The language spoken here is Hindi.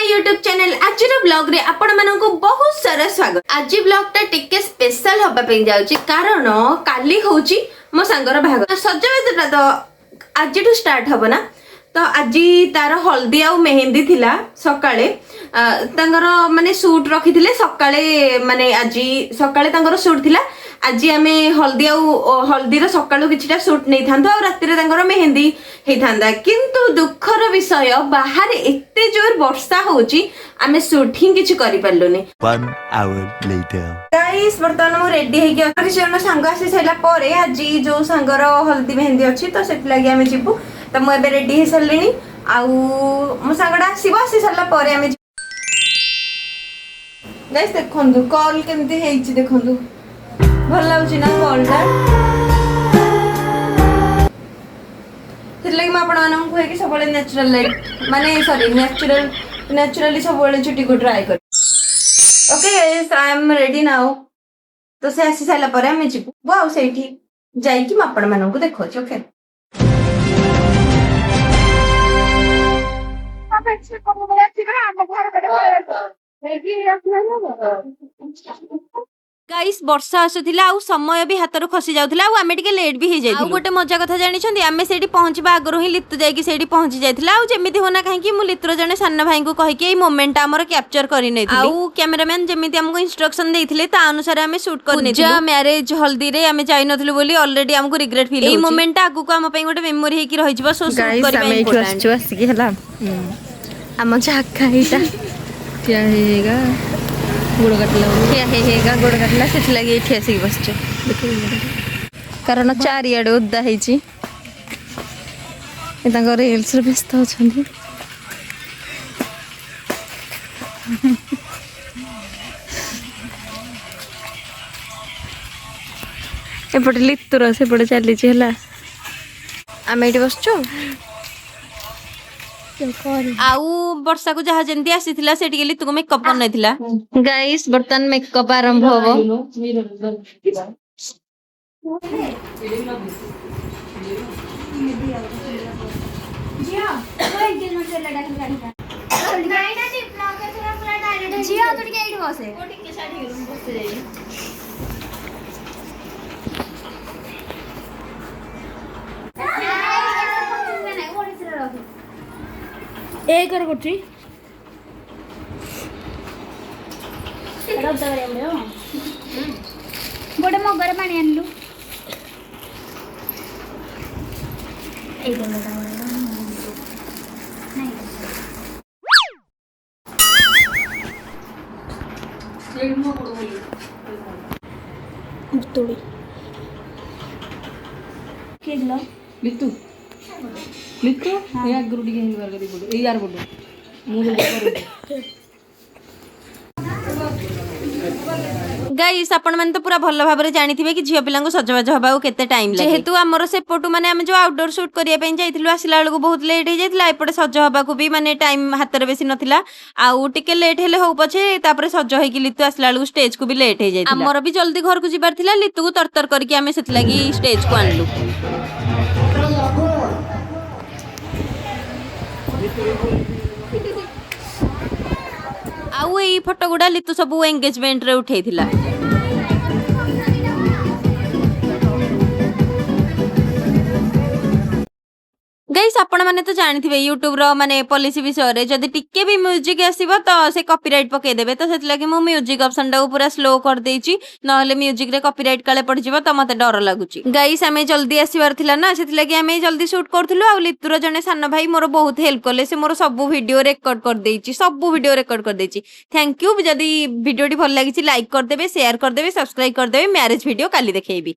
यूट्यूब चैनल आज ब्लॉग रे आपण मानक बहुत सारा स्वागत। आज ब्लॉग टा टिके स्पेशल होबा पे जाउची कारण काली होची मो सांगर भाग सजवेदटा तो आज स्टार्ट हबो ना। तो आज तार हल्दी आ मेहंदी थिला सकाळे तांगर माने सूट रखिथिले सकाळे माने आज सकाळे तांगर सूट थिला। आज आमे हल्दी हल्दीर सकाळू किछटा सूट नहीं थांतो आ राति रे तांगर मेहंदी हे थांदा किंतु दुखर विषय बाहर एते जोर वर्षा होची आमे सूट ही किछ करि पारलुनी। 1 hour later गाइस वर्तमान मो रेडी हे के अकरी जण संग आसी सैला परे आज जो संगर हल्दी मेहंदी अछि तो सेट लागि आमे जिबु। तो मो एबे रेडी हे सल्लिनी आ मो संगडा आसीबो आसी सल्ला परे आमे गाइस देखंदु कॉल केमती हेछि देखंदु भल लाउछि ना कॉलटा तिरलागी म आपण मानन को कि सबले नेचुरल लाइट माने सॉरी नेचुरली सबले छुट्टी को ट्राई कर। Okay guys I am ready now. तो से आसी साइला परे हम जिबु वाओ सेठी जाई कि म आपण मानन को देखो छी। ओके गाइस वर्षा आसुथिला आ समय भी हाथ रो खसी जाउथिला आ आमे टिके लेट भी हे जाइथिलु। आ गोटे मजा कथा जानि छथि आमे सेठी पहुंचबा आगरो ही लित्तु जाई कि सेठी पहुंच जाइथिला आ जेमिति होना काहे कि मु लित्तर जने सन्न भाई को कहि कि ए मोमेंट हमर कैप्चर करि नैथिली आ कैमरामैन जेमिति हमको इंस्ट्रक्शन देइथिले ता अनुसार आमे शूट कर नैथिलु। जा मैरिज हल्दी रे आमे जाई नथलु बोली ऑलरेडी हमको रिग्रेट फील होछि। ए मोमेंट आगु को हम पई गोटे मेमोरी हे कि रहि जबो सो शूट करि में इम्पोर्टेंट आसी कि हला हम झाका हिटा क्या हेगा गोड़ काटला क्या हेगा गोड़ काटला से लगे एठी आसी बसछ कारण चारियाडे उद्दा हेछि ए तांग रील्स रे व्यस्त होछन्ती। एपटे लित्तुर सेपटे चली हला आमे एठी बसछु आउ वर्षा को जहा जेंती आसीथिला सेठी गेली तुको मेकअप कर नथिला। गाइस बर्तन मेकअप आरंभ होबो जिया वो एंगेजमेंट चला डाकी गाड़ी ना टिप ना के थोड़ा पूरा डायरेक्ट जिया तो के एडी बसे ओ टिके साडी रूम बसे जाई ए कर कोठी गोटे मगर पानी आनलु लित्तु लित्तु या गुरुडी के हिंदवार करी बोलो ए यार बोलो मुझे करो गाइस आपण माने तो पूरा भल भाबरे जानिथिबे कि झियो पिलांको सजवाज हबाउ केते टाइम लागे जेहेतु हमर से फोटो माने हम जो आउटडोर शूट करिया पे जाइथिलु आसिला बेलको बहुत लेट हे जाइथिला एपटे सज हबाकू भी माने टाइम हाथ रे बेसी नथिला आउ टिके लेट हेले हो पछे तापरे सज होई कि लितु आसिला बेलको स्टेज को भी लेट हे जाइथिला। हमर भी जल्दी घर को जिबार थिला लितु को तरतर करके हमें सेत लागी स्टेज को आनलु। आउ ए फोटो गुडा लितु सब एंगेजमेंट रे उठेइथिला। गाइस आपण माने तो जानिथिबे यूट्यूब रो माने पॉलिसी विषय रे जदी टिके भी म्यूजिक आसीबो तो से कॉपीराइट पके देबे तो सेत लागि मु म्यूजिक ऑप्शन टा पूरा स्लो कर देइची नहले म्यूजिक रे कॉपीराइट काले पड़ जिवो तो मते डर लागुची। गाइस हमें जल्दी आसीबार थिला ना सेत लागि हमें जल्दी शूट करथुलु आ लितुर जने सान भाई मोर बहुत हेल्प करले से मोर सब वीडियो रेकॉर्ड कर देइची सब वीडियो रेकॉर्ड कर देइची। थैंक यू जदी वीडियो टी भल लागिची लाइक कर देबे शेयर कर देबे सब्सक्राइब कर देबे मैरिज वीडियो काली देखेबी।